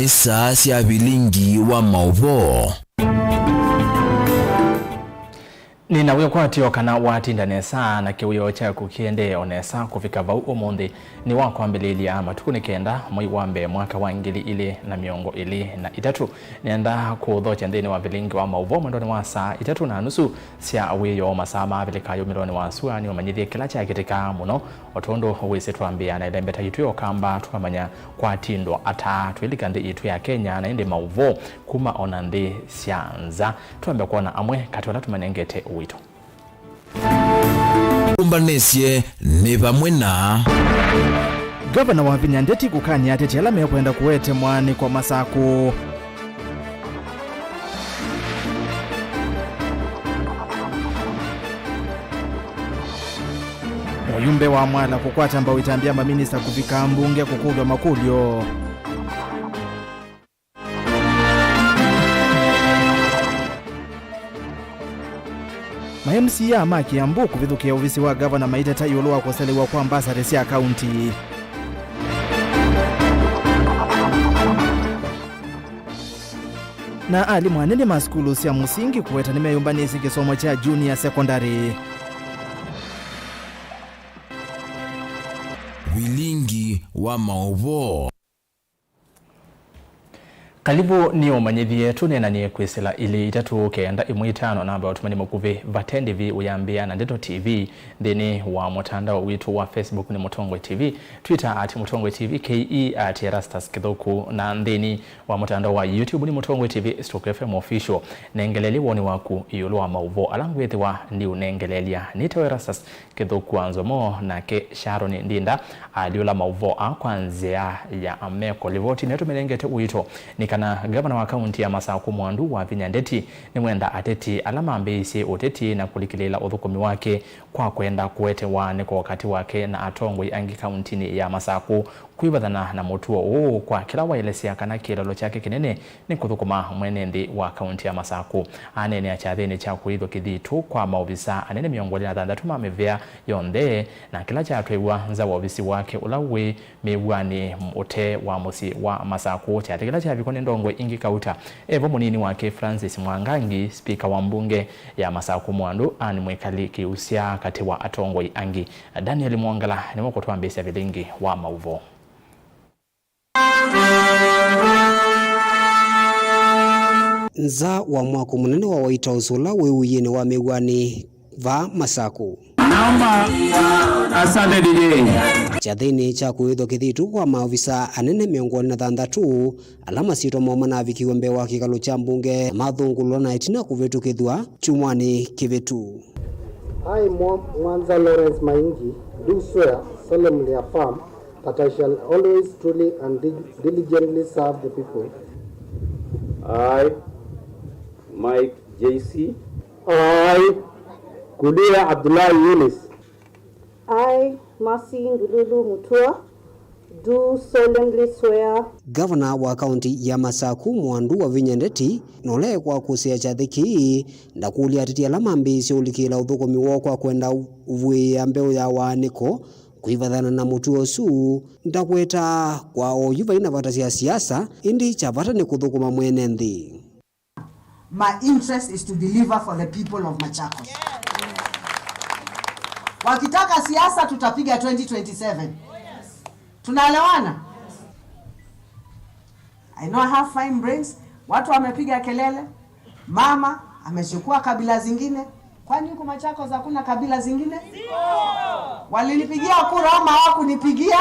nisa cia Vilingi wa Mauvoo. Nina uyo kwatio kana watinda nesa na kiuyo cha kukiende onesa kufika vau umundi ni wakwambililia matukuni kenda mwai wambe mwaka wa ngili ili na miongo ili na itatu nenda kuthocha ndini wa Vilingi wa Mauvoo mwendoni wa saa itatu na nusu sia wiyo masama vilikayo miloni wa sua ni wamanyithie kila cha kitika muno otondo wese tuambia na ilembeta ituyo kamba tukamanya kwa tindo ata tuilikande itu ya Kenya na indi Mauvoo kuma onandi sianza tuambia kuona amwe katola tumanengete uwito. Umbanesie ni vamwe na Gavana wa Vinyandeti kukani atete alame ya kuenda kuwete mwani kwa masaku. Muyumbe wa mwala kukwata mbao itambia maminista kufika mbunge kukulwa makulyo. Ma-MC ya maki ya mbuku vithukia uvisi wa gavana maiteta yuluwa kuselewa kwa ambassador sia county. Na alimu anene maskulu sia musingi kuweta nimeyumbanisi kisomo cha junior secondary. Vilingi wa Mauvoo. Kalibu ni umanyithie tunena ni kwisila ili itatu kenda imuitano namba utumani mukuvi vatendi vi uyambia na Ndeto TV dini wa mutandao witu wa Facebook ni Mutongwe TV, Twitter ati Mutongwe TV, KE ati ERASTUS kithoku na ndini wa mutandao wa YouTube ni Mutongwe TV /FM official. Nengeleli woni waku iyulu wa Mauvoo alangwethi wa ni unengelelia nito ERASTUS kithoku NZOMO na ke Sharon Ndinda aliola Mauvoo kwanzia ya ameko livoti netu menengete uito ni kana gavana wa kaunti ya Masaku Mwandu wa Vinyandeti ni mwenda ateti alama mbisi uteti na kulikilela udhukumi wake kwa kwenda kuwete wane kwa wakati wake na atongwe angi kauntini ya Masaku kuibathana na mutuo kwa kila waelesia kana kilolo chake kinene ni kuthukuma mwenendi wa kaunti ya Masaku anene achathini cha kuidho kithitu kwa maofisa anene miongoni na thandatuma mevea yonde na kila cha atwewa za waofisi wake ulawe mewani ute wa musi wa Masaku cha kila cha vikone ndongwe ingi kauta evo munini wake Francis Mwangangi speaker wa mbunge ya Masaku Mwandu ani mwekali kiusia kati wa atongwe angi Daniel Mwangala ni wako tuambesi ya Vilingi wa Mauvoo. Nza wa mwako munene wa waita usula wewuyene wa megwani va Masaku. Naomba asante DJ. Chathini cha kuidho kithitu kwa maofisa anene miongoni na thanthatu alama sito momana vikiwe mbewa kikalo cha mbunge mathungulo na itina kuvetu kithwa chumwani kivetu. I, Mwanza Lawrence Maingi, do swear solemnly affirm that I shall always truly and diligently serve the people. I, Mike JC. I, Kudia Abdullah Yunis. I, Masi Ngululu Mutua, do solemnly swear. Governor wa kaunti ya Masaku Mwandu wa Vinyandeti nole kwa kusia chathiki na kulia atiti alama mbisi ulikila uthukumi wo kwa kwenda uvuia mbeo ya waniko kuivathana na mutuo su ndakweta kwa oyuva ina vata ya siasa indi chavata ni kuthukuma mwene nthi. My interest is to deliver for the people of Machakos. Wakitaka siasa tutapiga 2027. Tunaelewana? I know I have fine brains. Watu wamepiga kelele. Mama amechukua kabila zingine. Kwani huko Machakos hakuna kabila zingine? Walinipigia kura ama hawakunipigia?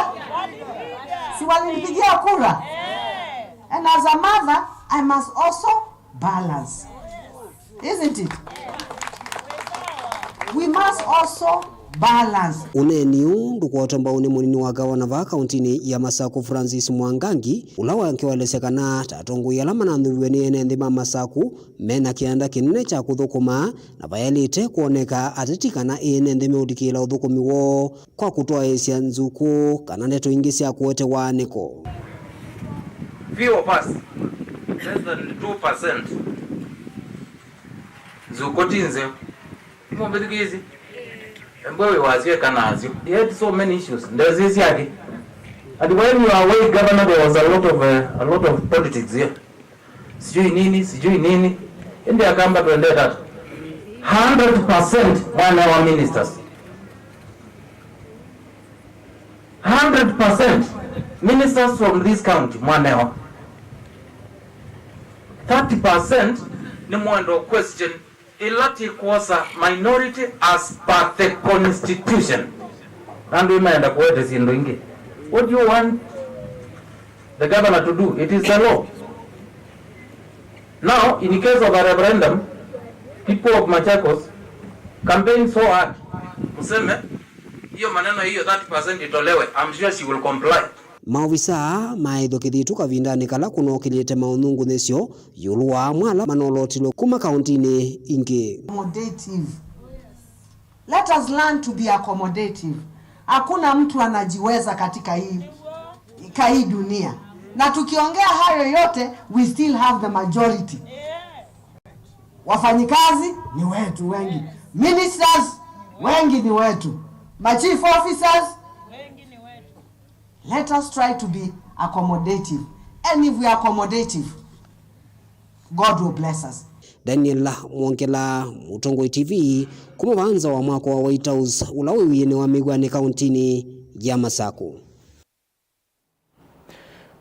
Si walinipigia kura? And as a mother, I must also balance. Isn't it? We must also balance. Uneniu ndukwota mbauni munini wa gavana va kauntini ya Masaku Francis Mwangangi ulawa nkiwalesekana tatongu yalama na nthuriwe ni ene nthima Masaku mena kianda kinene cha kuthukuma na vayalite kuoneka atitikana ene nthime udikila uthukumi wo kwa kutoa esia nzuku kana neto ingi sia kuwete waniko. Few of us, less than 2%, zukotinze mbetikizi mbawe waziwe kanazo. He had so many issues. Ndezisi yake And when you are away, Governor, there was a lot of politics here. Sijui nini. Indi akamba tuende that 100% one our ministers. 100% ministers from this county mwaneo. 30% ni mwendo question ilati kuwasa minority as per the constitution. And we might have quoted in Vilingi. What do you want the governor to do? It is the law. Now, in the case of a referendum, people of Machakos campaign so hard. Useme, hiyo maneno hiyo 30% itolewe. I'm sure she will comply. Maovisa maithokithitu kavindani kala kunokilite maunungu nesio yulwa mwala manolotilo kuma kauntini ingi. Accommodative. Let us learn to be accommodative. Hakuna mtu anajiweza katika hii dunia. Na tukiongea hayo yote, we still have the majority. Wafanyikazi ni wetu wengi. Ministers wengi ni wetu. My chief officers wengi ni wetu. Let us try to be accommodative. And if we are accommodative, God will bless us. Daniel Mwonkela, Mutongoi TV, kumubanza wa mwako wa White House ulawiwini wa Migwani kauntini ya Masaku.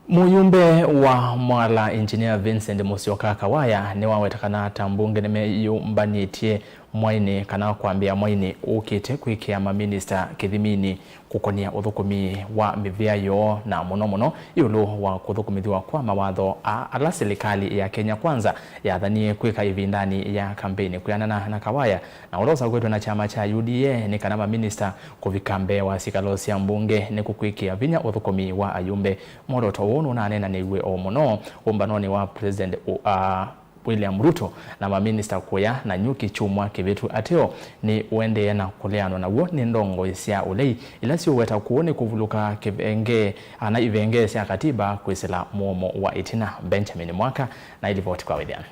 Muyumbe wa mwala engineer Vincent Musyoka Kawaya ni wawetakana tambunge nimeyumbanitie mwaini kana kuambia mwaini ukite kuikia maminista kithimini kukonia uthukumi wa mivyayo na muno yulu wa kuthukumithiwa kwa mawatho ala serikali ya Kenya Kwanza yathanie kwika ivindani ya kampeni kuyanana na Kawaya na ulosa kwetu na chama cha UDA ni kana maminista kuvikambe wa sikalo cia mbunge ni kukwikia vinya uthukumi wa ayumbe moroto wonu na nena niwe o muno umbanoni wa president William Ruto na maminista kuya na nyuki chumwa kivitu ateo ni uende na kuleano na uo ni ndongo isia ulei ila si uweta kuone kuvuluka kivenge na ivenge isia katiba kuisila muomo wa itina Benjamin Mwaka na ilivoti kwa widhiana.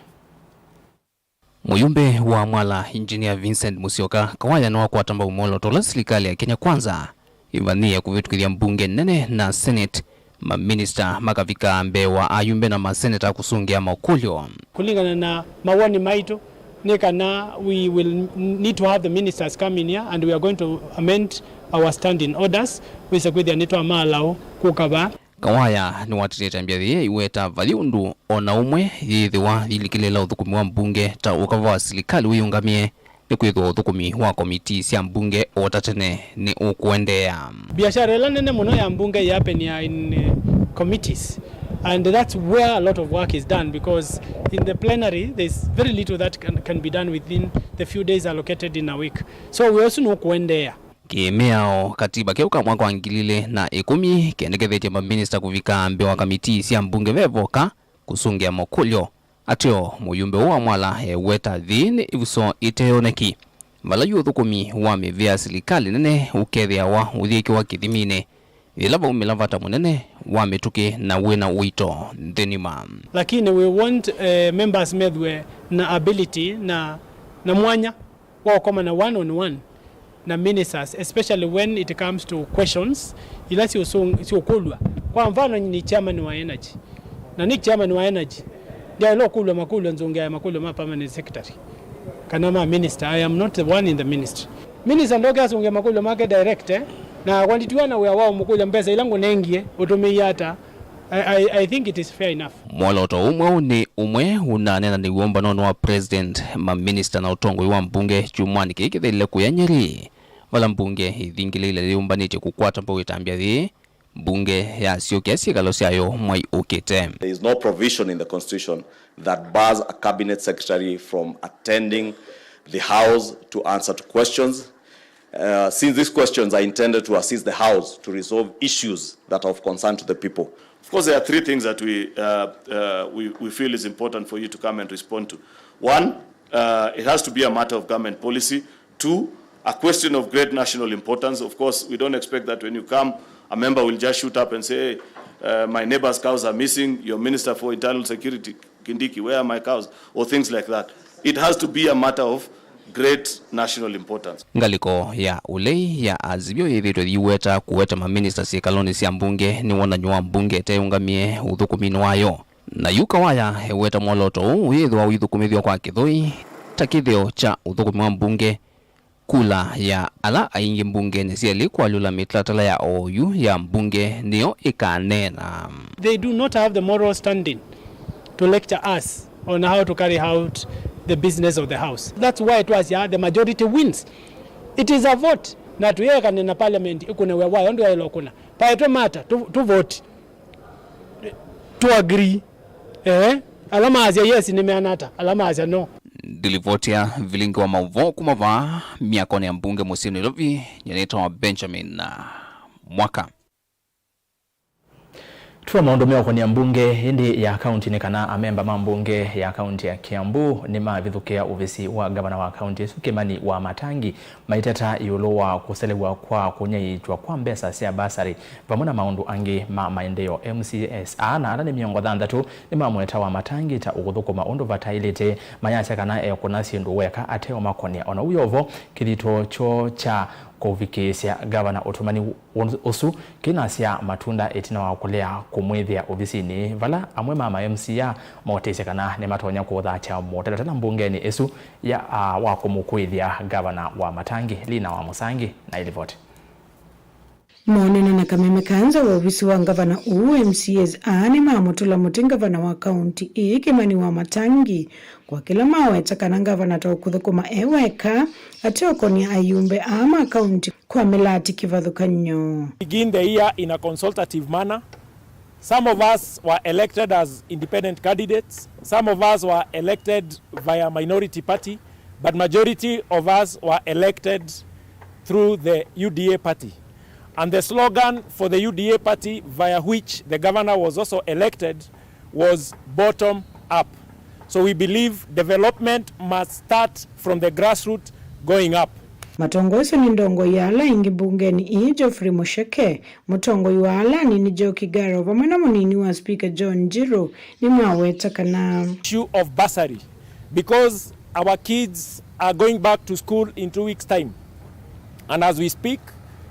Muyumbe wa mwala engineer Vincent Musyoka Kawaya na kwa tamba umolo tola serikali ya Kenya Kwanza ivania kuvitukithia mbunge nene na senate maminista makavika mbewa ayumbe na maseneta kusungia makulyo. Kulingana na mawani maitu nekana we will need to have the ministers come in here and we are going to amend our standing orders wisa kwithia nitwa amalao kukaba. Kawaya ni watiteta mbiathie iweta valiundu ona umwe yithiwa ilikilela uthukumi wa mbunge ta ukava wa serikali uyungamie ni kwithwa uthukumi wa komiti cia mbunge otatene ni ukuendea. Biashara ila nene muno ya mbunge yapen ya in committees and that's where a lot of work is done because in the plenary there's very little that can be done within the few days allocated in a week. So we also know kuendea. Kimeao katiba keuka mwaka wa 2010 kiendekethetie maminista kuvika mbewa kamiti cia mbunge vevoka kusungia makulyo. Atio muyumbe wa mwala weta thini ivuso iteoneki. Vala yu thukumi wa mivya serikali nene ukethia wa uthieki wa kithimine. Ilava umilavata munene wa mituke na wena uito dhenima. Lakini we want members medwe na ability na mwanya wa koma na one-on-one na ministers, especially when it comes to questions. Ilasi usiukulwa. Kwa mfano ni chairman wa energy. Na ni chairman wa energy. Dia lo kulwa makulwa nzongea makulwa ma permanent secretary. Kanama minister, I am not the one in the ministry. Minister ndoga zongea makulwa make direct na kwanditiwana we wao mkulwa mpesa ilango nengie utumiyata. I think it is fair enough. Mwaloto umwe unanena ni uomba nono wa president maminista na utongo wa mbunge chumwani kikithile kuyanyeri. Wala mbunge ithingilile liumbanite kukwata mpo witambia thi bunge ya sio kiasi kalosiayo mwai ukite. There is no provision in the constitution that bars a cabinet secretary from attending the house to answer to questions. Since these questions are intended to assist the house to resolve issues that are of concern to the people. Of course, there are three things that we feel is important for you to come and respond to. One, it has to be a matter of government policy. Two, a question of great national importance. Of course, we don't expect that when you come, a member will just shoot up and say, my neighbor's cows are missing, your minister for internal security, Kindiki, where are my cows? Or things like that. It has to be a matter of great national importance. Ngaliko ya ulei ya azibio yithitwe yiweta kuweta maminista sikaloni cia mbunge ni wonanywa mbunge teungamie uthukumini wayo na yuka waya weta mwoloto withwa withukumithio kwa kithui takithio cha uthukumi wa mbunge kula ya ala aingi mbunge ni cieli kwalula mitlatala ya OU ya mbunge niyo ikanena. They do not have the moral standing to lecture us on how to carry out the business of the house. That's why it was the majority wins. It is a vote na tuyeka na parliament ikune wewa ndio ile kuna pa ito matter to vote to agree alama azia yes nimeanata alama azia no. Dilivotia Vilingi wa Mauvoo kumava miakoni ya mbunge Musini Lovi nyeneta Benjamin Mwaka. Tuwa maundomeo kwa ni mbunge hindi ya kaunti ni kana amemba mambunge ya kaunti ya Kiambu ni mavithukea uvisi wa gavana wa kaunti Sukimani wa Matangi maiteta yulowa kuselewa kwa kunyaitwa kwa mbesa sia basari pamona maundu angi maendeo MCSA na arani miongo thandatu ni mamweta wa Matangi ta uguthuku maundu vatailite mayasya kana kuna sindu weka ateo makonia ona uyovo kilito cho cha kuvikisya gavana utumani usu kinasya matunda etina wa kulea kumwithia ofisini vala amwe mama MCA motesekana ne matonya kutha cha motelatana mbungeni esu ya wa kumukwithia gavana wa Matangi Lina wa Musangi na ilivoti. Monene na kameme kanza wa ofisi wa gavana MCS ani mamutula muti gavana wa kaunti Kimani wa Matangi kwa kila mawe takana gavana taukuthukuma eweka atiokoni ayumbe ama kaunti kwa milati kivathukanyo. Begin the year in a consultative manner. Some of us were elected as independent candidates. Some of us were elected via minority party, but majority of us were elected through the UDA party. And the slogan for the UDA party, via which the governor was also elected, was bottom up. So we believe development must start from the grassroots going up. Matongoso ni ndongo yala ingi bungeni Geoffrey Musheke, mutongo yuala ni Joe Kigaro, vamana munini wa Speaker John Jiro, ni maweta kana. Issue of bursary, because our kids are going back to school in 2 weeks' time. And as we speak,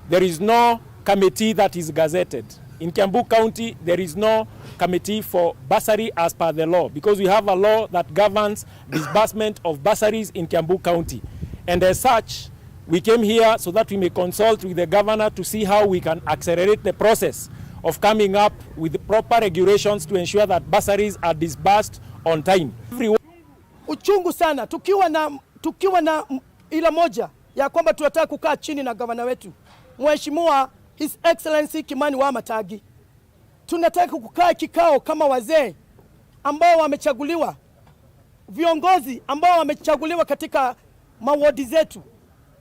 there is no committee that is gazetted. In Kiambu County, there is no committee for bursary as per the law, because we have a law that governs disbursement of bursaries in Kiambu County. And as such, we came here so that we may consult with the governor to see how we can accelerate the process of coming up with the proper regulations to ensure that bursaries are disbursed on time. Uchungu sana tukiwa na ila moja ya kwamba tunataka kukaa chini na gavana wetu Mheshimiwa His Excellency Kimani wa Matangi. Tunataka kukaa kikao kama wazee ambao wamechaguliwa, viongozi ambao wamechaguliwa katika mawadi zetu,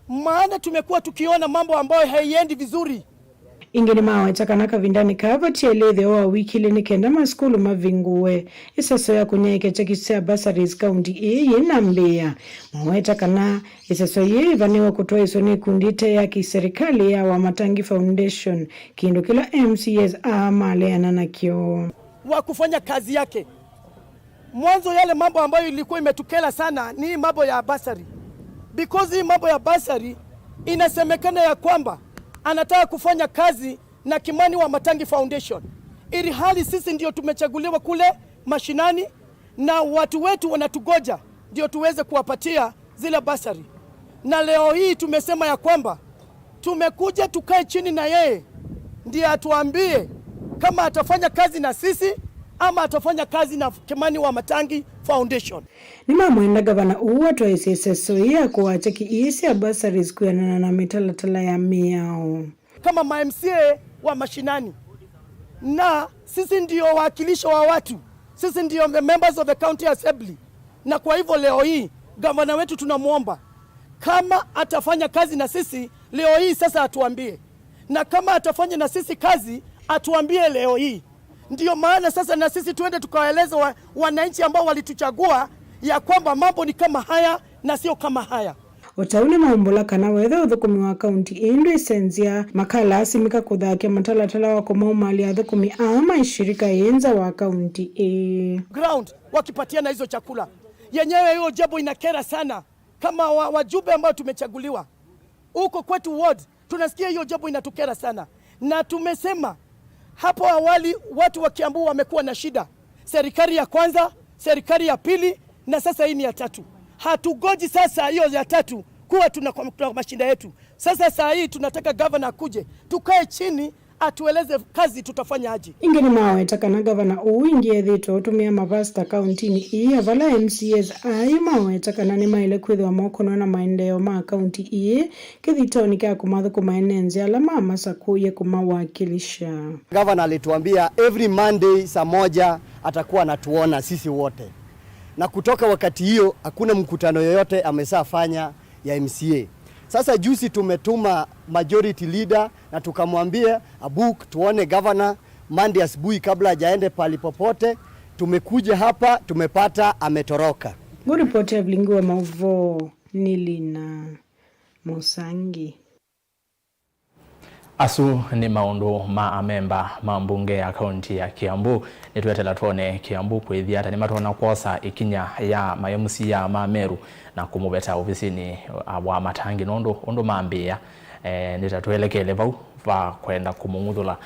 maana tumekuwa tukiona mambo ambayo haiendi vizuri. Ingeni mawe takanaka vindani kava tieleze wa wiki lini kenda maskulu mavinguwe isaso ya kunyeke chakisea bursaries county yenambea mawe takana isaso ye vanewa kutoa isoni kundite ya kiserikali ya wa Matangi Foundation kindu kila MCS amale ananakio wa kufanya kazi yake. Mwanzo yale mambo ambayo ilikuwa imetukela sana ni mambo ya bursary, because hii mambo ya bursary inasemekana ya kwamba anataka kufanya kazi na Kimani wa Matangi Foundation, ili hali sisi ndio tumechaguliwa kule mashinani na watu wetu wanatugoja ndio tuweze kuwapatia zile bursary. Na leo hii tumesema ya kwamba tumekuja tukae chini na yeye ndiye atuambie kama atafanya kazi na sisi ama atafanya kazi na Kimani wa Matangi Foundation. Ni mamwenda gavana uwa toa SSO ya kuwacha kiisi ya bursaries kuyanana na mitalatala ya miao. Kama ma-MCA wa mashinani, na sisi ndio wakilisho wa watu, sisi ndio members of the county assembly, na kwa hivyo leo hii gavana wetu tunamuomba kama atafanya kazi na sisi leo hii sasa atuambie, na kama atafanya na sisi kazi atuambie leo hii. Ndio maana sasa na sisi tuende tukawaeleza wananchi ambao walituchagua ya kwamba mambo ni kama haya na sio kama haya. Otaule maumbola kana wetha uthukumi wa kaunti indu esenzia makala asimika kuthakia matalatala wa kumaumali ya thukumi ama ishirika yenza wa kaunti ground wakipatia na hizo chakula yenyewe. Hiyo jambo inakera sana kama wajumbe ambao tumechaguliwa huko kwetu ward, tunasikia hiyo jambo inatukera sana, na tumesema hapo awali watu wa Kiambu wamekuwa na shida. Serikali ya kwanza, serikali ya pili, na sasa hii ni ya tatu. Hatugoji sasa hiyo ya tatu kuwa tuna mashida yetu. Sasa saa hii tunataka governor akuje, tukae chini atueleze kazi tutafanya aje. Ingeni mawetaka na governor uwingie thito utumia mavasta kauntini iya vala MCS ai mawetaka na nima ile kwithwa mokono na maendeleo ma kaunti iye kithitoni kya kumathu kumaenenzi ala mama sakuye kumawakilisha. Governor alituambia every Monday saa moja atakuwa anatuona sisi wote, na kutoka wakati hiyo hakuna mkutano yoyote amesafanya ya MCA. Sasa juzi tumetuma majority leader na tukamwambia abuk tuone governor Monday asubuhi kabla hajaende pali popote. Tumekuja hapa tumepata ametoroka. Ripoti ya Vilingi wa Mauvoo Nilina Musangi. Asu ni maundu ma amemba mambunge ya kaunti ya Kiambu nitwetela tuone Kiambu kwithia ata ni matona kwosa ikinya ya mayemusi ya Mameru na kumubeta ofisini wa matangi nondo mambia nitatwelekele vau va kwenda kumunguthula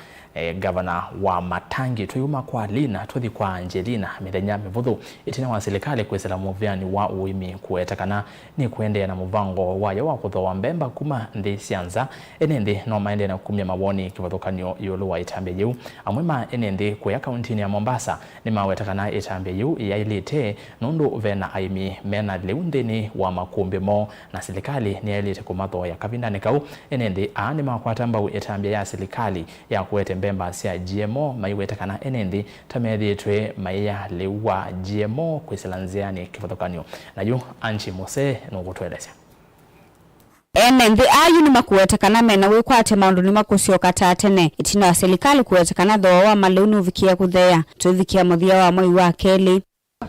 governor wa matangi tuyuma kwa Lina tuthi kwa Angelina mithenya mivuthu itina wa serikali kwesela muvyani wa uimi kuetakana ni kuendea na muvango wayo wa kuthoa mbemba kuma ndi sianza enende no maende na kumya mawoni kivathukanio yulu wa itambe yu amwema enende kuya kauntini ya Mombasa ni mawetakana itambe yu yailite nundu vena aimi mena leundeni wa makumbi mo na serikali ni yailite kumatho ya kavindani kau enende ni makwata mbau itambe ya serikali ya kuete mbemba sia GMO maiwetakana enende tamethitwe maiya lewa GMO kwiselanziani kivathukanio na yu Anchi Mose nugutwelesya. Enende ayu ni makuwetakana mena wikwate maundu ni makusioka tatene itina wa serikali kuwetakana thoa wa maleunu vikia kuthea tuvikia muthia wa mwei wa keli.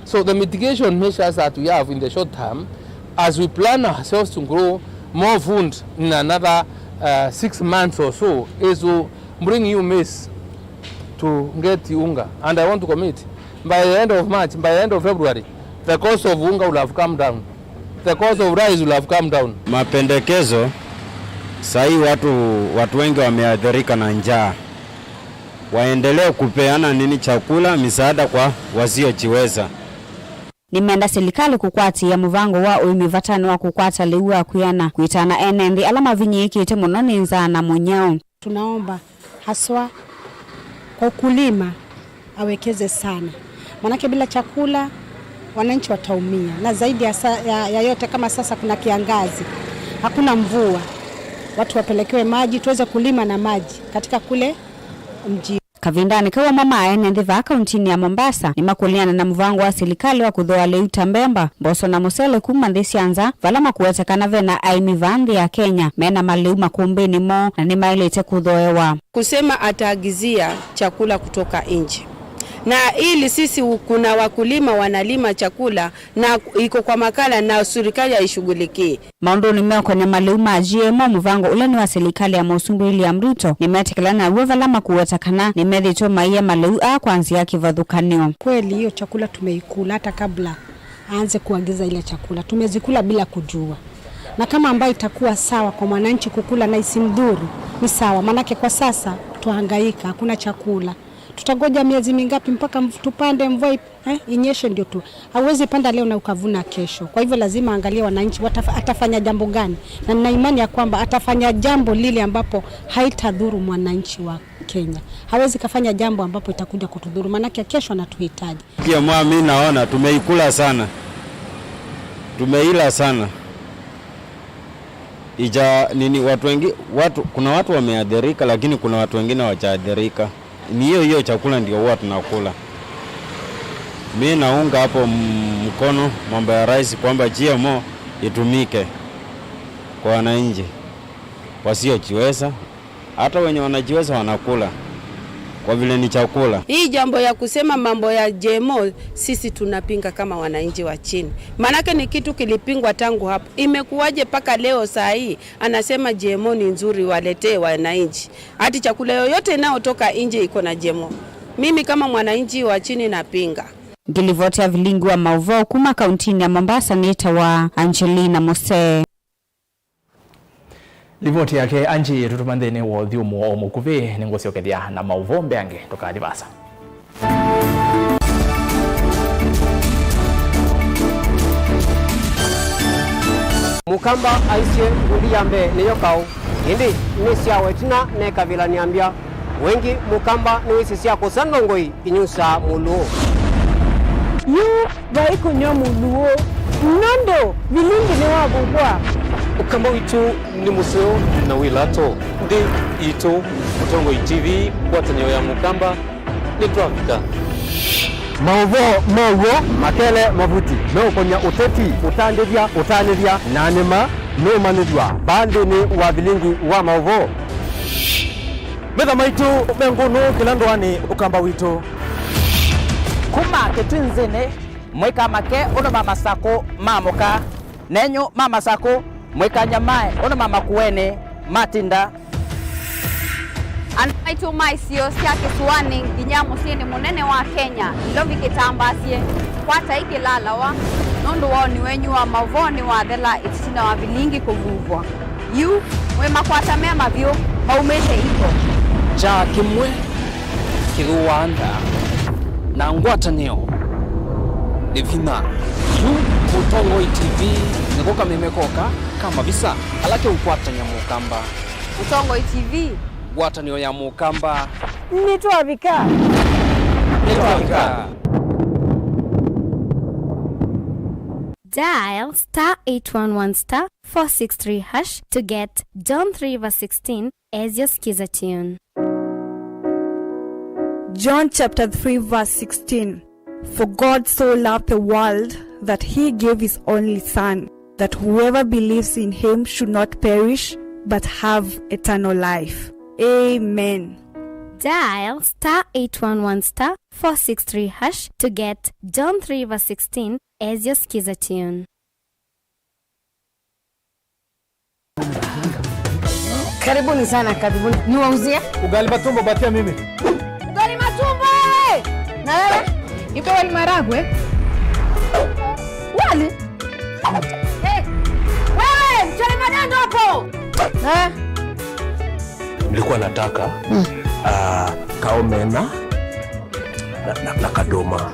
So the mitigation measures that we have in the short term, as we plan ourselves to grow more food in another 6 months or so, is to bring you maize to get unga. And I want to commit, by the end of March, by the end of February, the cost of unga will have come down. The cost of rice will have come down. Mapendekezo, sahi watu wengi wameathirika na njaa. Waendelee kupeana nini chakula misaada kwa wasiojiweza. Nimeenda serikali kukwati ya muvango wa uimi vatano wa kukwata liwa kuyana kuitana enende alama vinyiki ite munoni nza na munyao. Tunaomba haswa kwa ukulima awekeze sana. Manake bila chakula wananchi wataumia, na zaidi ya yote kama sasa kuna kiangazi, hakuna mvua, watu wapelekewe maji tuweze kulima na maji katika kule mji. Kavindani kwa mama enende va kauntini ya Mombasa ni makuliana na mvango wa serikali wa kuthoa leuta mbemba Mboso na Musele kuma ndesianza vala makuwetekana vena aimi vandi ya Kenya mena maleu makumbeni mo na ni mailete kuthoewa. Kusema ataagizia chakula kutoka nje. Na ili sisi kuna wakulima wanalima chakula na iko kwa makala na serikali haishughulikie. Maundu ni meo kwenye maleuma GMO mvango ule ni wa serikali ya Musumbu William Ruto nimetekelana uwevala makuwetakana nimethitwe maiya maleu kwanzia kivathukanio. Kweli hiyo chakula tumeikula hata kabla aanze kuagiza ile chakula. Tumezikula bila kujua. Na kama ambayo itakuwa sawa kwa mwananchi kukula na isimdhuru ni sawa. Manake kwa sasa tuhangaika, hakuna chakula. Tutagoja miezi mingapi mpaka tupande mvua inyeshe ndio tu. Hauwezi panda leo na ukavuna kesho. Kwa hivyo lazima angalia wananchi atafanya jambo gani. Na nina imani ya kwamba atafanya jambo lile ambapo haitadhuru mwananchi wa Kenya. Hawezi kafanya jambo ambapo itakuja kutudhuru, manake kesho anatuhitaji. Pia mimi naona tumeikula sana. Tumeila sana. Kuna watu wameathirika lakini kuna watu wengine hawajaathirika. Ni hiyo chakula ndio huwa tunakula. Mimi naunga hapo mkono mambo ya rais kwamba GMO itumike kwa wananchi wasiojiweza, hata wenye wanajiweza wanakula kwa vile ni chakula. Hii jambo ya kusema mambo ya GMO sisi tunapinga kama wananchi wa chini. Manake ni kitu kilipingwa tangu hapo. Imekuwaje paka leo saa hii anasema GMO ni nzuri waletee wananchi. Hadi chakula yoyote inayotoka nje iko na GMO. Mimi kama mwananchi wa chini napinga. Ngilivotia Vilingi wa Mauvoo kuma kauntini ya Mombasa nita wa Angelina Mose. Livoti yake Anji tutumandene wo thiumo omukuve ningosio kethia na Mauvoo mbeange toka Adivasa. Mukamba aisye ngundi yambe niyo kau indi nisya wetina neka vila niambia wengi mukamba niwisi siya kusandongoi inyusa muluo yu vaiko nyo muluo nondo Vilingi ni wabugwa ukamba witu ni museo na wilato ndi ito Mutongo TV kwatanyo ya mukamba ni tuafika Mauvoo makele mavuti no konya uteti utanivya nanima no manidwa bandi ni wa Vilingi wa Mauvoo Meda maitu mengunu kilandwani ukamba witu kuma ketwinzene mweka make ono mama sako mamoka nenyo mama sako mweka nyamae ono mama kuene matinda Anaitu maisio siake suwani Ginyamu siye ni munene wa Kenya Lovi kitambasie Kwata iki lalawa Nondu wao ni wenyu wa Mauvoo ni wa dhela itisina wa Vilingi kuvuvwa Yu wema kwata mema vyo maumete iko Cha kimwe Kiruanda na ngwataneo Livina Yu Mutongo TV Nikoka mimekoka kama visa Alake ukwata nyamukamba Mutongo TV Watanio ya mukamba Nituavika Dial *811*463# to get John 3:16 as your skiza tune. John chapter 3 verse 16. For God so loved the world that he gave his only son, that whoever believes in him should not perish but have eternal life. Amen. Dial *811*463# to get John 3:16 as your skiza tune. Karibuni sana, karibuni. Niwauzie? Ugali matumbo batia mimi. Ugali matumbo! Na wewe? Ipo wali maragwe? Wali? Wewe, mchele madendo hapo! Nilikuwa nataka kaomena na kadoma.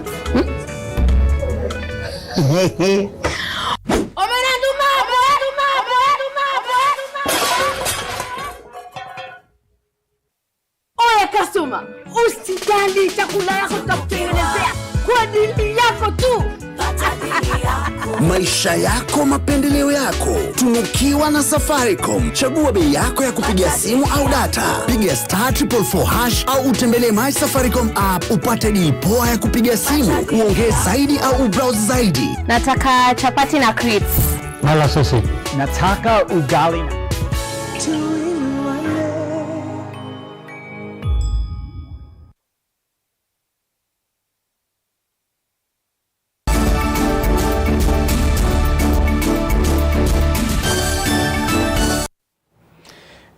Oya customer, usijali chakula yako tutakutengenezea kwa ajili yako tu. Maisha yako, mapendeleo yako. Tunukiwa na Safaricom. Chagua bei yako ya kupigia simu au data. Piga *444# au utembelee My Safaricom app upate deal poa ya kupigia simu. Uongee zaidi au ubrowse zaidi. Nataka chapati na crips. Mala sosi. Nataka ugali na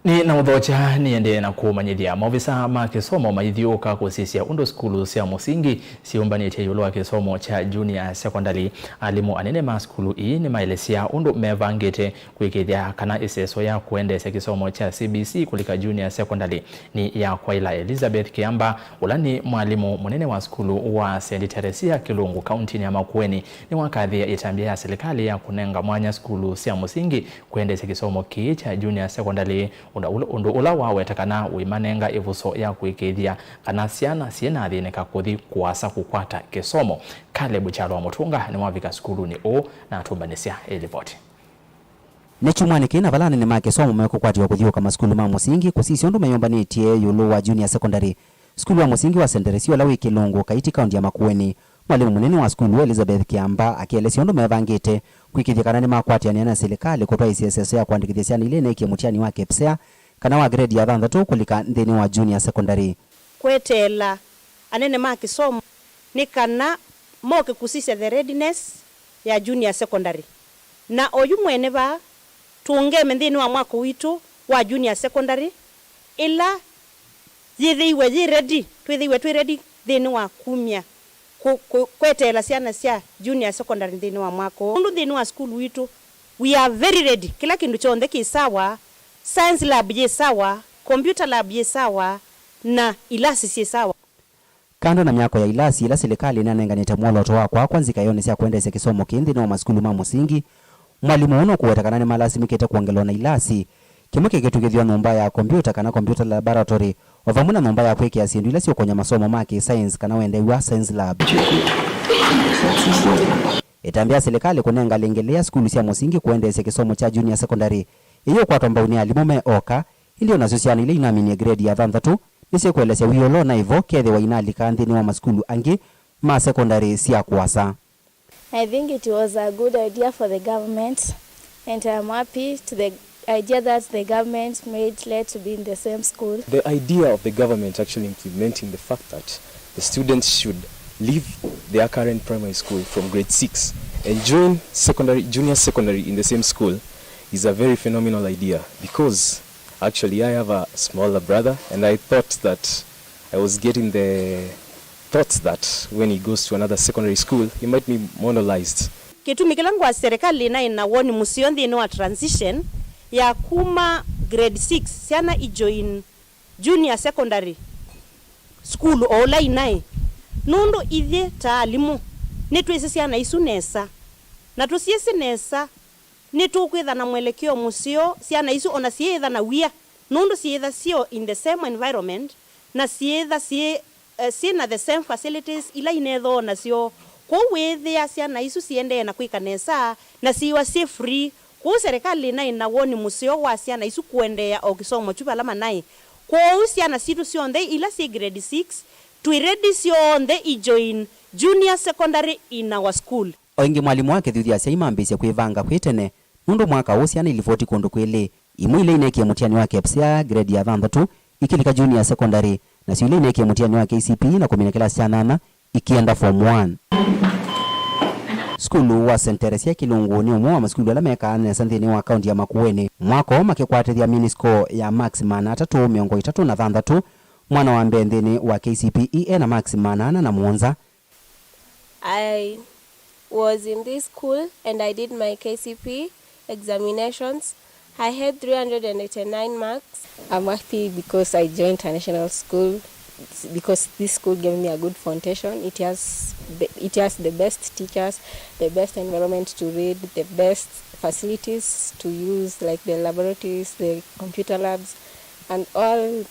Ni na udhocha niende na kumanyithia maofisa ma kisomo maithiuka kusisia undo skulu cia musingi siumbanite yulo wa kisomo cha junior secondary alimu anene ma skulu ii ni maelesia undo mevangite kwikithia kana iseso ya kuendesha kisomo cha CBC kulika junior secondary ni ya Kwaila Elizabeth Kiamba ulani mwalimu munene wa skulu wa St. Teresia Kilungu kaunti ya Makueni ni wakadhi ya itambia ya serikali ya kunenga mwanya skulu cia musingi kuendesha kisomo ki cha junior secondary undu ula wawetakana uimanenga ivuso ya kuikithia kana ciana ciena thineka kuthi kuasa kukwata kisomo. Caleb Chalo Mutunga ni mwavika skulu ni o na atumbanisya elipoti. Nechumwani kina balani ni makisomo meko kwatiwa kuthiuka maskulu ma musingi kusisi undu mayombanĩtie yulu wa junior secondary. Skulu wa musingi wa St. Teresia la Kilungu kaiti kaunti ya Makueni. Mwalimu munene wa skulu Elizabeth Kiamba akielesya undu mevangite kwikithia kana ni makwatiania na serikali kutwa ICSS ya kuandikithia ciana ile neki mutiani wa KPSEA kana wa grade ya 6 kulika nthini wa junior secondary. Kwetela anene ma kisomo ni kana moke kusisia the readiness ya junior secondary na oyu mwene ba tuongeme nthini wa mwako witu wa junior secondary ila yithiwe ready twithiwe twi ready thini wa kumia kwetela ciana cia junior secondary thini wa mwako ndu thini wa school witu we are very ready kila kindu chonthe ki sawa science lab ye sawa computer lab ye sawa na ilasi si sawa. Kando na miako ya ilasi ila serikali inanenganite mwoloto wakwa kwanzika yone cia kuendesha kisomo kindi no maskulu ma musingi mwalimu uno kuwetakana ni malasimikite kuongelwa na ilasi kimwe kigitugithio nyumba ya computer kana computer laboratory ovamuna nyumba ya kwekia sindu ila sio konya masomo maki science kana wende wa science lab. Itambia serikali kunenga lengelea skulu cia musingi kuendesha kisomo cha junior secondary iyo kwa tomba uni alimu oka ndio na sosiana ile inamini grade ya 3 nise kueleza wiolo na hivyo kethe wa inalika nthini wa maskulu angi ma secondary cia kwasa. I think it was a good idea for the government and I'm happy to the idea that the government made let to be in the same school. The idea of the government actually implementing the fact that the students should leave their current primary school from grade 6 and join junior secondary in the same school is a very phenomenal idea because actually I have a smaller brother and I thought that I was getting the thoughts that when he goes to another secondary school he might be monolized. Kitumi kilangu wa serikali na inawoni musionthi ino wa transition ya kuma grade 6 siana ijoin junior secondary school ola inai nundu ithie taalimu nitwisi siana isu nesa na tusiesi nesa nitukwitha na mwelekeo musio siana isu ona sietha na wia nundu sietha sio in the same environment na sietha sina the same facilities ila inetho na sio kwa wethia siana isu siende na kwika nesa na siwa si free kwa serikali na inawoni musio wa siana isu kuendea o kisomo chupa alama nai kwa siana situ sionde ila si grade 6 tuiredi sionde ijoin junior secondary in our school. Oingi mwalimu wake thuthia cia imambisia kwivanga kwitene nundu mwaka usiana ilivoti kundu kwili imwe ile inekie mutiani wake psia grade ya 3 ikilika junior secondary na sio ile inekie mutiani wake KCP na kumina class ya 8 ikienda form 1. Skulu wa St. Teresia Kilungu ni umwe wa maskulu ala meka ane santhini wa kaunti ya Makueni mwako makikwatithia minisco ya maximum 336 mwana wa mbendini wa KCPE na maximum 8 na muonza. I was in this school and I did my KCP examinations. I had 389 marks. I'm happy because I joined international school because this school gave me a good foundation. It has the best teachers, the best environment to read, the best facilities to use like the laboratories, the computer labs and all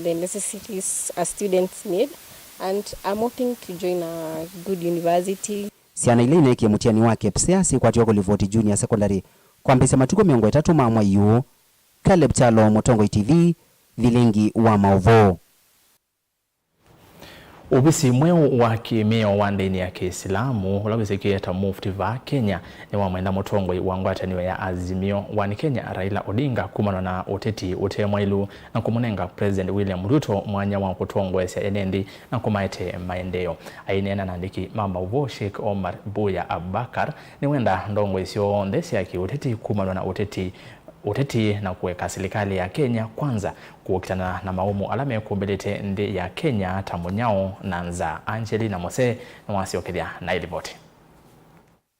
the necessities a students need. And I'm hoping to join a good university. Siana ile inekie mutiani wake psia si kwa tioko livoti junior secondary kwa mbisa matuko 3 mamwa yu. Caleb Chalo, Motongoi TV, Vilingi wa Mauvoo. Ubisi mweo wa kimeo wa ndini ya Kiislamu ulawisikieta mufti va Kenya ni wa mwenda Motongoi wa ngwataniwa ya Azimio wa Kenya Raila Odinga kumano na uteti utemwailu na kumunenga President William Ruto mwanya wa kutongwesya enendi na kumaete maendeo. Ainena nandiki Mauvoo Sheikh Omar Buya Abakar ni wenda ndongo isio ndesi yaki uteti kumano na uteti na kuweka serikali ya Kenya kwanza kuokitana na maumu alame kumbelete ndi ya Kenya tamunyao nanza Angelina Mose na wasiokedia na iliboti.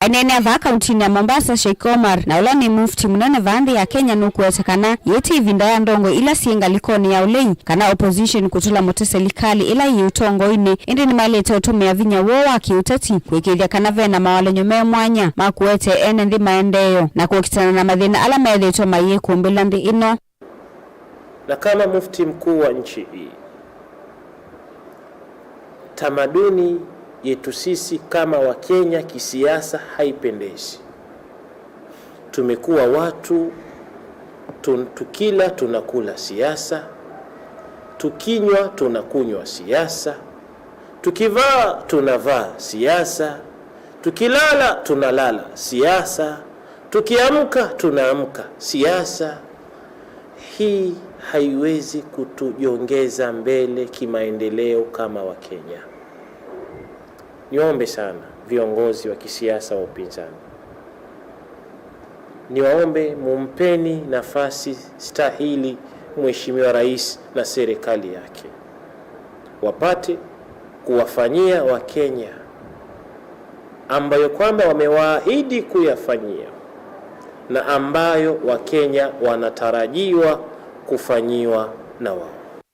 Enene ava kauntini ya Mombasa Sheikh Omar na ula ni mufti munene vandi ya Kenya nukuwetekana yeti ivinda ya ndongo ila sienga likoni ya ulei kana opposition kutula mote serikali ila yiutongo ine indi ni mailete utumia vinya wowa kiuteti kwekithia kana vena mawale nyume mwanya makuwete ene ndi maendeyo na kuokitana na madhina ala maeleto maye kumbila ndi ino. Na kama mufti mkuu wa nchi hii, tamaduni yetu sisi kama wa Kenya kisiasa haipendezi. Tumekuwa watu tukila tunakula siasa, tukinywa tunakunywa siasa, tukivaa tunavaa siasa, tukilala tunalala siasa, tukiamka tunaamka siasa. Hii haiwezi kutujongeza mbele kimaendeleo kama wa Kenya. Niombe sana viongozi wa kisiasa wa upinzani, niwaombe mumpeni nafasi stahili Mheshimiwa Rais na serikali yake, wapate kuwafanyia Wakenya ambayo kwamba wamewaahidi kuyafanyia na ambayo Wakenya wanatarajiwa kufanyiwa na wao.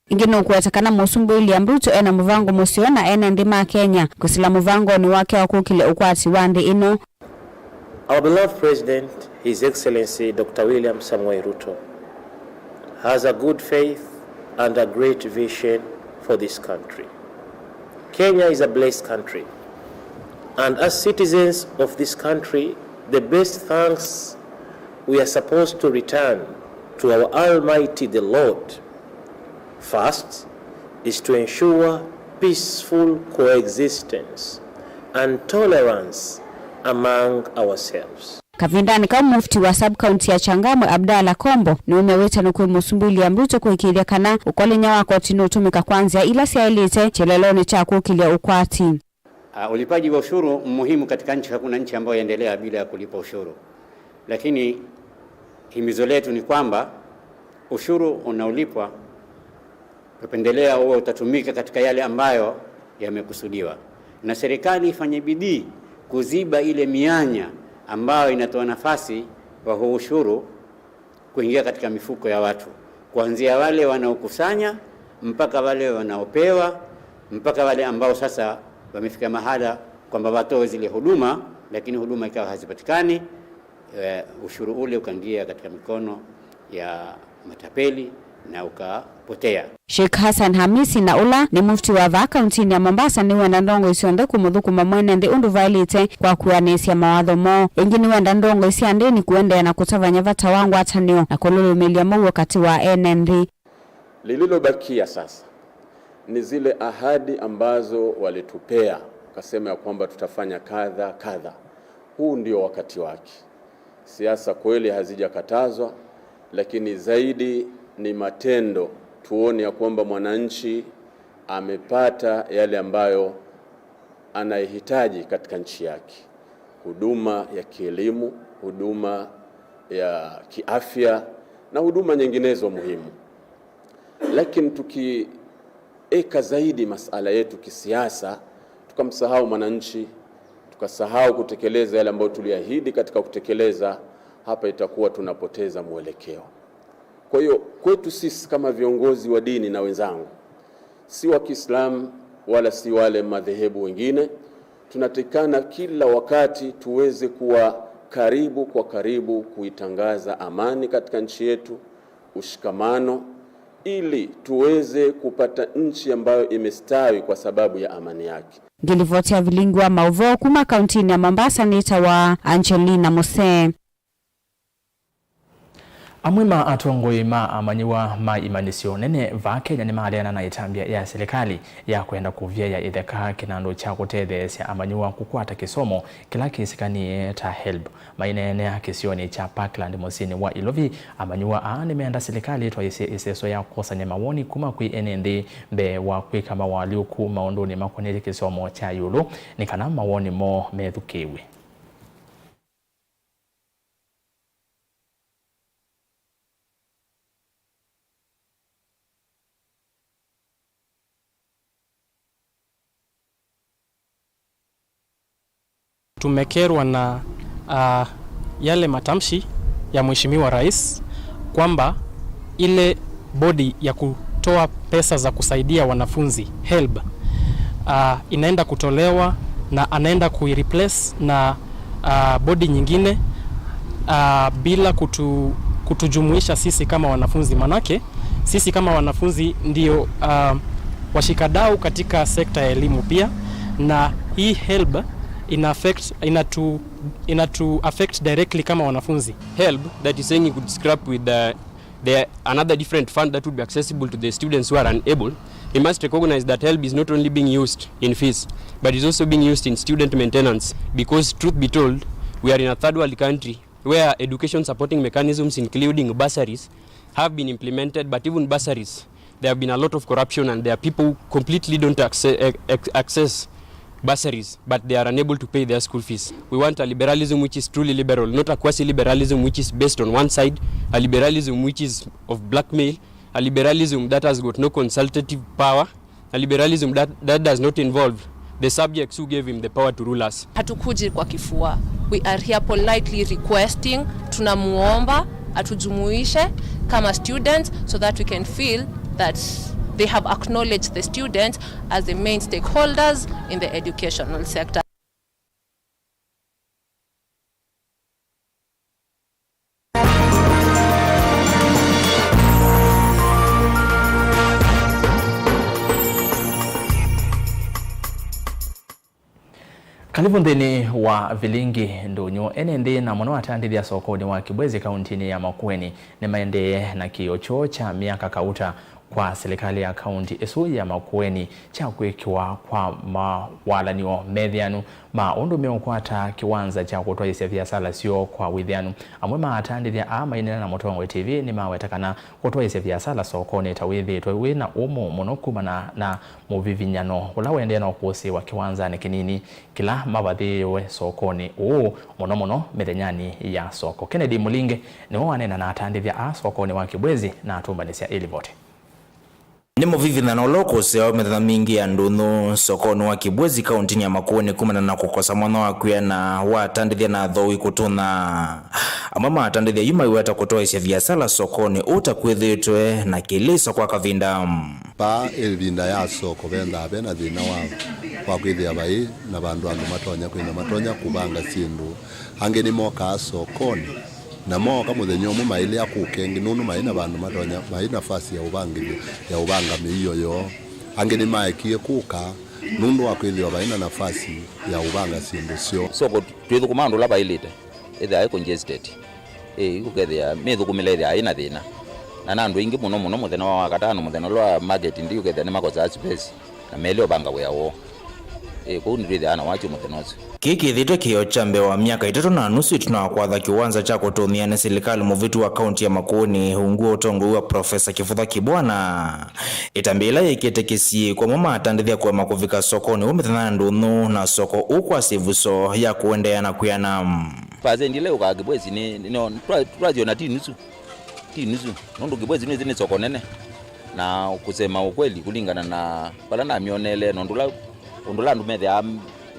Ingine ukuwetekana musumbu William Ruto ena muvango musio na ena ndima Kenya kusila muvango ni wake wakukile ukwati wande ino. Our beloved President, His Excellency Dr. William Samoei Ruto, has a good faith and a great vision for this country. Kenya is a blessed country, and as citizens of this country, the best thanks we are supposed to return to our Almighty the Lord first is to ensure peaceful coexistence and tolerance among ourselves. Kavindani kama mufti wa sub-county ya Changamwe Abdalla Kombo ni umeweta nukwe musumbu William Ruto kuikilia kana ukolenya wako tino utumika kwanzia ila siyailite cheleloni cha kukilia ukwati. Ulipaji wa ushuru muhimu katika nchi. Hakuna nchi ambayo yaendelea bila ya kulipa ushuru. Lakini himizo letu ni kwamba ushuru unaolipwa kupendelea huo utatumika katika yale ambayo yamekusudiwa. Na serikali ifanye bidii kuziba ile mianya ambayo inatoa nafasi wa huo ushuru kuingia katika mifuko ya watu. Kuanzia wale wanaokusanya mpaka wale wanaopewa mpaka wale ambao sasa wamefika mahala kwamba watoe zile huduma lakini huduma ikawa hazipatikani, ushuru ule ukaingia katika mikono ya matapeli na ukapotea. Sheikh Hassan Hamisi na ula ni mufti wa county ya Mombasa ni wenda ndongo isionde kumudhukuma mwene ndi undu vailite kwa kuanesia mawadho mo. Ingini wenda ndongo isiande ni kuende na kutavanya vata wangu atanio na kolulu miliamu wakati wa NND. Lililobakia sasa ni zile ahadi ambazo walitupea, kasema ya kwamba tutafanya kadha kadha. Huu ndio wakati wake. Siasa kweli hazijakatazwa, lakini zaidi ni matendo. Tuone ya kwamba mwananchi amepata yale ambayo anahitaji katika nchi yake. Huduma ya kielimu, huduma ya kiafya na huduma nyinginezo muhimu. Lakini tukieka zaidi masala yetu kisiasa, tukamsahau mwananchi, tukasahau kutekeleza yale ambayo tuliahidi katika kutekeleza, hapa itakuwa tunapoteza mwelekeo. Kwa hiyo kwetu sisi kama viongozi wa dini na wenzangu, si wa Kiislamu wala si wale madhehebu wengine, tunatakana kila wakati tuweze kuwa karibu kuitangaza amani katika nchi yetu, ushikamano, ili tuweze kupata nchi ambayo imestawi kwa sababu ya amani yake. Ngilivotia Vilingi wa Mauvoo kuma kaunti ya Mombasa nita wa Angelina Mose. Amwima atongoi ma amanyiwa ma imanisio nene va Kenya ni mahaliana na itambia ya serikali ya kwenda kuvia ya idheka kinando cha kutethesia amanyiwa kukwata kisomo kila kisikani ta help mainene ya kisioni cha Parkland Mosini wa Ilovi amanyiwa nimeenda serikali toa iseso ya kusanya mawoni kuma kui NND be wa kui kama waliuku maondoni makonele kisomo cha yulu ni kana mawoni mo methukiwe. Tumekerwa na yale matamshi ya Mheshimiwa Rais kwamba ile bodi ya kutoa pesa za kusaidia wanafunzi HELB inaenda kutolewa na anaenda kuireplace na bodi nyingine bila kutujumuisha sisi kama wanafunzi. Manake sisi kama wanafunzi ndio washikadau katika sekta ya elimu pia, na hii HELB inatu affect directly kama wanafunzi. HELB that is saying you could scrap with the another different fund that would be accessible to the students who are unable. He must recognize that HELB is not only being used in fees, but is also being used in student maintenance, because truth be told, we are in a third world country where education supporting mechanisms including bursaries have been implemented, but even bursaries, there have been a lot of corruption and there are people who completely don't access bursaries, but they are unable to pay their school fees. We want a liberalism which is truly liberal, not a quasi-liberalism which is based on one side, a liberalism which is of blackmail, a liberalism that has got no consultative power, a liberalism that does not involve the subjects who gave him the power to rule us. Hatukuji kwa kifua. We are here politely requesting, tunamuomba atujumuishe kama students so that we can feel that they have acknowledged the students as the main stakeholders in the educational sector. Karibu ndeni wa Vilingi ndonyo enende na mwana atandithia sokoni wa Kibwezi kaunti ya Makueni ni maende na kiocho cha miaka kauta kwa serikali ya kaunti esu ya Makueni cha kwekiwa kwa mawalanio methianu maundu meokwata kiwanza cha kutoa isia biashara sio kwa withianu amwe maatandithia amainena na Mutongwe TV ni mawetakana kutoa isia biashara sokoni tawithi towe na umu munokumana na muvivinyano ula wende na ukusi wa kiwanza ni kinini kila mabadhiwe sokoni muno methenyani ya soko. Kennedy Mulinge ni wanena na atandithia sokoni wa Kibwezi na atumbanisia ili vote. Ni muvivi na noloko seo metha mingi ya ndunu sokoni wa Kibwezi kaunti ya Makueni kumana na kukosa mwana wa kuya na watandithia na thowi kutuna amama atandithia yuma iweta kutoa isia biashara sokoni utakwithitwe na kilisa kwa kavinda pa elvinda ya soko benda bena thina wa kwithia bai na bandu andu matonya kubanga sindu angeni moka sokoni na moka muthenya mu maile akukengi nunu maina bandu matonya maina nafasi ya ubanga miyo yo angeni maekie kuka nundu akwithio baina nafasi ya ubanga sindu sio soko twithu kumando la bailite etha ai congested ukethia methu kumile aina thina na nandu ingi muno muthena wa gatano muthena lwa market ndiyo ukethia ni makoza space na melio banga weawo kwa ndio ana wacho muthenozi kiki thito kio chambe wa miaka 3.5 tunakwatha kiwanza cha kutumia na serikali muvitu wa kaunti ya Makueni hunguo utongo wa Profesa Kifutha Kibwana itambila yeketekesie kwa mama atandithia kwa makuvika sokoni umethana ndunu na soko ukwa sivuso ya kuendea na kuyana paze ndile uka Kibwezi ni turajo na tinusu nundu Kibwezi ni soko nene na kusema ukweli kulingana na pala na mionele undula ndumethe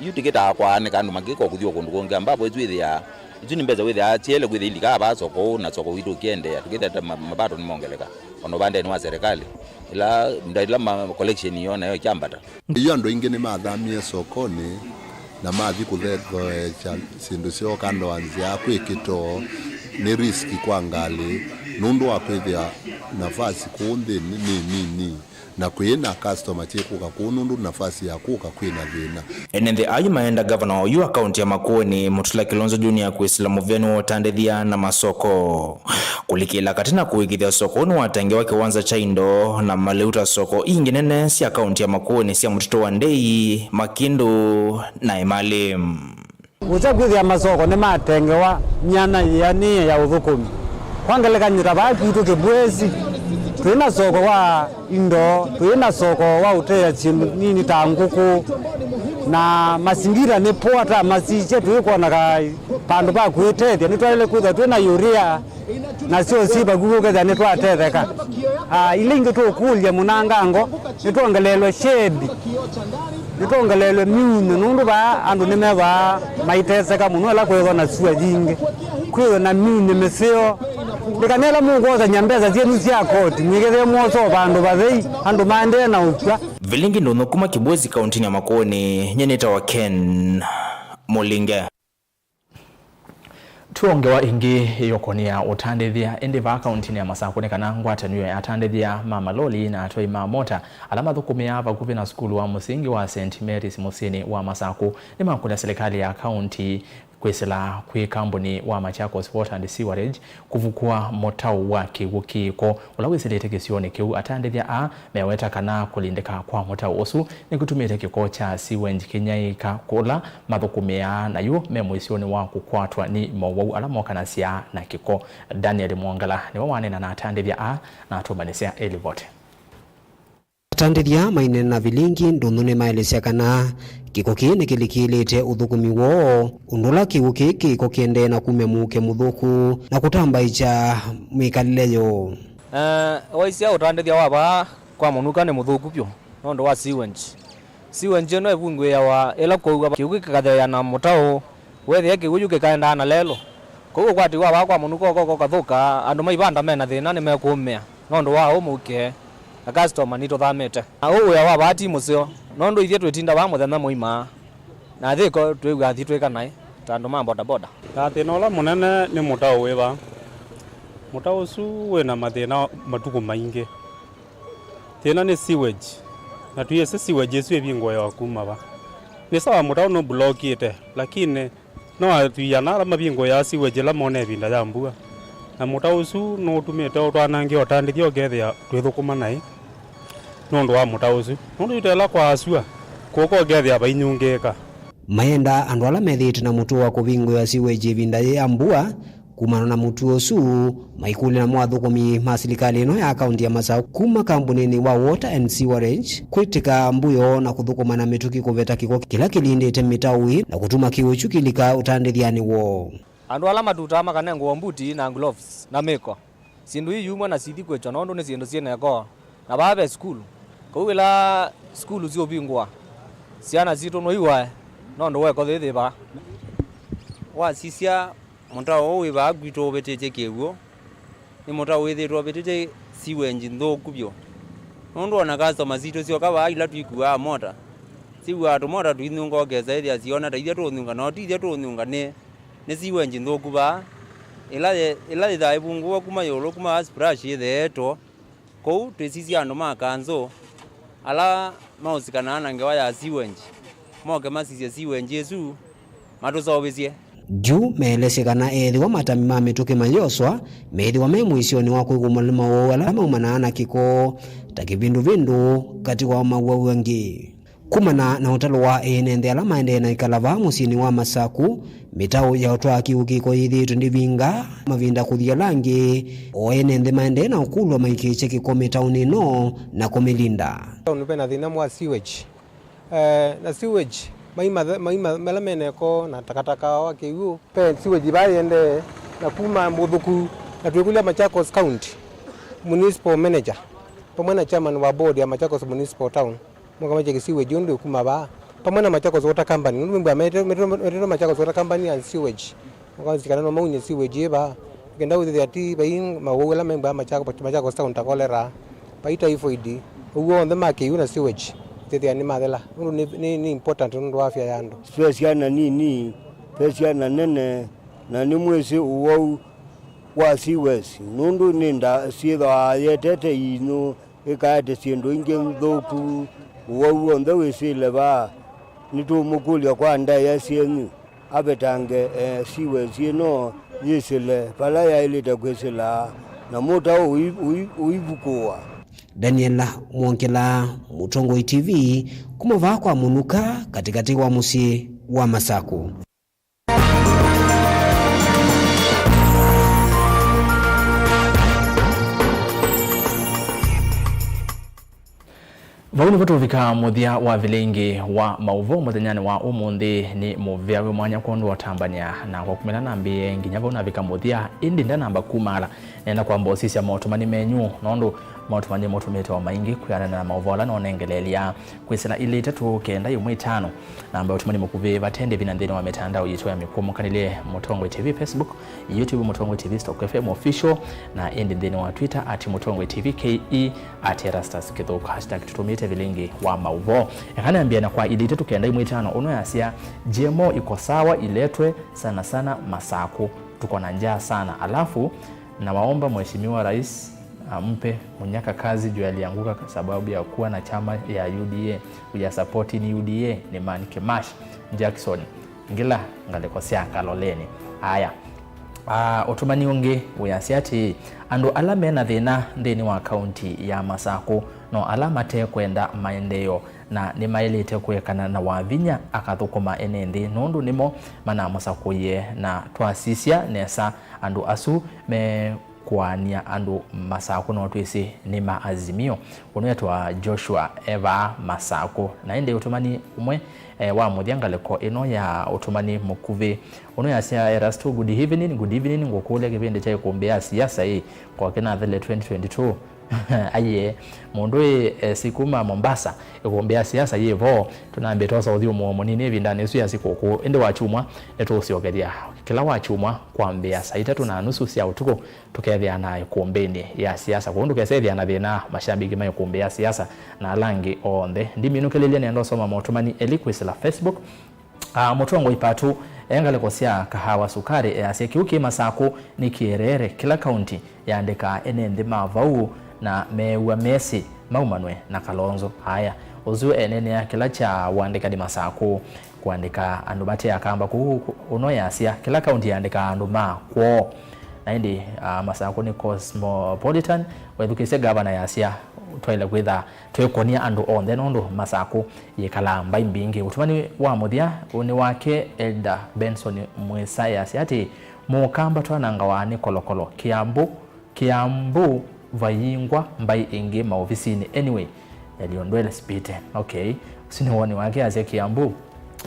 yutiketa kwa ne kandu magiko kuthio kundu konge ambapo izwithia izuni mbeza withia tiele kwithi indika ba soko na soko witu kiende tukita mabato ni mongeleka ono bande ni wa serikali ila ndaila ma collection yona yo kyambata iyo ndo ingine mathamie sokoni na mathi kuthetho sindu sio kando anzia kwikito ni riski kwa ngali nundu akwithia nafasi kundi ni na kuina customer chekuka kunundu nafasi ya kuka kwina thina enende ayu maenda governor wa yu kaunti ya Makueni Mutula Kilonzo Junior kuisila muvyani watandithia na masoko kulikila katina kuikithia soko unu watangiwa kiwanza cha indo na maleuta soko inginene siya kaunti ya Makueni siya Mutito wa Ndei Makindu na Emali uchakwithia masoko ni matengewa nyana yani ya uthukumi kwangeleka nyiraba kitu Kibwezi tuina soko wa indo tuina soko wa utea chindu nini ta nguku na mazingira ni poa masiche tuiko na pandu pa kuitethia ni twale kutha tuina yuria na sio siba guguketha ni twatetheka ilingi tukulia munangango ni tuongelelwe shedi ni tuongelelwe miune nundu ba andu ni meba maiteseka muno la kwetho na sua jingi kwetho na miune meseo ndikanela mugoza nyambeza zienu cia koti mwigithe mwoso bandu bathei andu mande na ukwa Vilingi ndono kuma Kibwezi kaunti ya Makueni nyeneta wa Ken Mulinge tuongewa ingi yokonia utandithia endiva kaunti ya Masakune kana ngwatanio ya atandithia mama loli na atoi mamota alama thukumia vakuvi na skulu wa musingi wa St Mary's Musini wa Masaku ni makulia serikali ya kaunti kwisila kwi kambuni wa Machakos Water and Sewerage kuvukua motau wa kiwukiko ulawisilete kisioni kiu atandithia meweta kana kulindika kwa motau osu ni kutumite kiko cha sewage kinyaika kula mathukumia na yu memwisioni wa kukwatwa ni Mauvoo alamokanasia na kiko Daniel Mwangala ni wawanena na atandithia na atumanisia elivote atandithia mainene na Vilingi ndunune maelesya kana kiko kini kilikilite uthukumi woo undula kiwu kiki kokiende na kumemuke muthuku na kutambaicha mikalile yo waisia utandithia waba kwa munuka ni muthuku pyo nondo wa siwenje no ebungwe ya wa ela ko kiuka ya na mutao wethe yake gujuke kaenda na lelo ko kwati wa wakwa munuko ko kathuka andu maibanda mena thina ni mekumea nondo wa umuke na customer nito thamete au ya wa bati musio nondo ithie twetinda wa muthema muima na thiko twiga thi twika nai tandu ma boda boda thina ola munene ni mutao wiba mutao usu wina mathina matuku maingi thina ni sewage na tuyese sewage esu ebingo ya kuma ba ni sawa mutao no blockite lakini no atuyana ala mabingo ya sewage la mone binda ya mbua na mutao usu no tumite otwanangi otandithio gethia twithukuma nai nondo wa mutao usu nondo itela kwa asua koko gethia bainyungeka mayenda andu ala methite na mutu wa kuvingo ya sewage binda ya mbua kumana na mutu osu maikuli na mwathukumi ma serikali ino ya kaunti ya Masau kuma kambunini wa Water and Sewerage kwitika mbuyo na kuthukuma na mituki kuveta kiko kila kilindite mitaui na kutuma kiuchu kilika utandithiani wo andu ala matuta makanengo mbuti na gloves na meko sindu hii yumwa na sithi kwecho nondo ni sindu ciene ko na babe school ko wila school zio bingwa ciana zito no iwa nondo weko thithi ba wa sisia mutao wiba gwito betete keguo ni mutao withirwo betete sewage nthuku bio nondo na customer zito cio kaba ila twikua mota siwa to mota twinunga geza ithia ciona ta ithia tununga no ti ithia tununga ni sewage nthuku ba ila ithai bungu kuma yolo kuma splash itheto ko twicisia andu makanzo ala mausikana na ngewa ya sewage moke masisia sewage esu matusobesie juu meelesekana ethiwa matami ma mituki mayoswa methiwa me mwisoni wa kwigumulima wala maumana na kiko ta kivindu vindu kati wa Mauvoo wengi kumana na utalo wa enende ala maende na ikalava musini wa Masaku mitao ya utwa kiukiko ithi tundivinga mavinda kuthia langi o enende maende na ukulwa maikiche kiko mitauni no na kumilinda unupena thina mwa sewage na sewage maima melameneko na takataka wa kiu pe sewage bayende na kuma muthuku na twikulia Machakos County Municipal Manager pamwe na chairman wa board ya Machakos Municipal Town mwaka mache sewage ndio kuma ba pamwe na Machakos Water Company ndio metro Machakos Water Company and sewage mwaka zikana no maunye sewage ba kenda uthi ati bain Mauvoo la memba Machakos Town takolera baita typhoid ugo on the market una sewage tete ani madela ni important ndo afya yando special ni special nene na ni mwezi uwo wa siwesi nundu ninda siitha yetete ino ikaete sindu ingi nthuku uwo nthe wisile ba nitumukulia kwa nda ya sienyu abetange siwesi no yisile pala ya ilite kwisila na muta uivukua Daniela Mwonkela, Mutongoi TV, kumava kwa munuka katikati wa musi wa Masaku. Vauni voto vika muthia wa Vilingi wa Mauvoo muthenyani wa umuthi ni muvia we mwanya kondu wa Tambania na kwa kumena nambi nginya vauna vika muthia indi nda namba kumala nenda kwa mbosisi ya motumani menyu nondo motumani motumete wa maingi kuyana na Mauvoo la nonengelelia kwisena ili tatu kenda yumwe 5 namba utumani mukuve vatende vinandhini wa mitandao yitwa ya mikumu kanile Mutongoi TV Facebook, YouTube Mutongoi TV Stock FM official na indi ndhini wa Twitter @Mutongoi TV KE @ERASTUS kithuku #tutumite Vilingi wa Mauvoo. Yakaniambia na kwa ili tatu kenda yumwe 5 ono yasia GMO iko sawa iletwe sana sana Masaku tuko na njaa sana alafu na waomba mheshimiwa rais ampe Munyaka kazi juu alianguka kwa sababu ya kuwa na chama ya UDA kuja support ni UDA ni Manike Mash Jackson ngila ngalekosea kaloleni haya otumani unge uyasiati ando alame na thina ndeni wa kaunti ya Masaku no alama te kwenda maendeleo na ni mailite kuekana na wavinya akathukuma enende nondu nimo mana Masaku ye na twasisia nesa ando asu me kuania andu Masaku no twisi ni maazimio unetwa Joshua Eva Masaku na ende utumani umwe wa muthiangaleko ino ya utumani mukuve uno ya sia ERASTUS good evening ngokule kipindi cha kuombea siasa hii kwa kina the 2022 aye mundu sikuma Mombasa ikumbea siasa yevo tunambe tosa uthio munini vindane su ya sikoko ende wachumwa etosyogeria kila wachumwa kwambia saa 3:30 cia utuko tukethia na ikumbeni ya siasa kundu kesethia na thina mashabiki mayo kumbea siasa na langi onthe ndiminukelele nendo soma motumani elikwisa la Facebook mutongo ipatu engale kosia kahawa sukari asia kiuki masako ni kierere kila kaunti yaandika enende Mauvoo na mewa Messi Maumanwe na Kalonzo haya uzu enene ya kila cha waandika di masako kuandika andubate ya kamba uno ya asia kila kaunti yaandika anduma kwa na hindi masako ni Cosmopolitan wedukise gavana ya asia twaile kwitha twekonia andu onthe nondo masako yekala mbai mbingi utumani wa muthia uni wake Elda Benson Mwesaya ati mukamba twananga wa ni kolokolo Kiambu vayingwa mbai ingi maofisini anyway yaliondwele spite okay sini woni wake asia Kiambu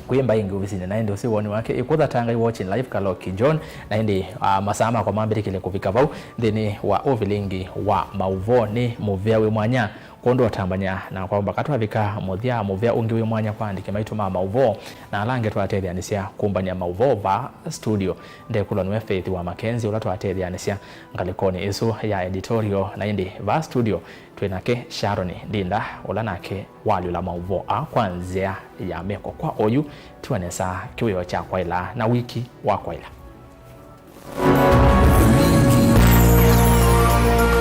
kuimba ingi ofisini na ndio si woni wake ikutha tanga watching live Kaloki John na ndi masama kwa mambiri kile kufika vau thini wa Vilingi wa Mauvoo ni muvea we mwanya kondo watambanya na kwamba katwavika muvea ungi we mwanya kwandike maitu Mauvoo na alange twatethyanisia kumbania Mauvoo va studio nde kulonwe Faith wa Mackenzie ula twatethyanisia ngalikoni isu ya editorial na ndi va studio twenake Sharon Dinda ula nake wali la Mauvoo kwanzia ya meko kwa oyu tuanesa kiweo cha kwaila na wiki wa kwaila.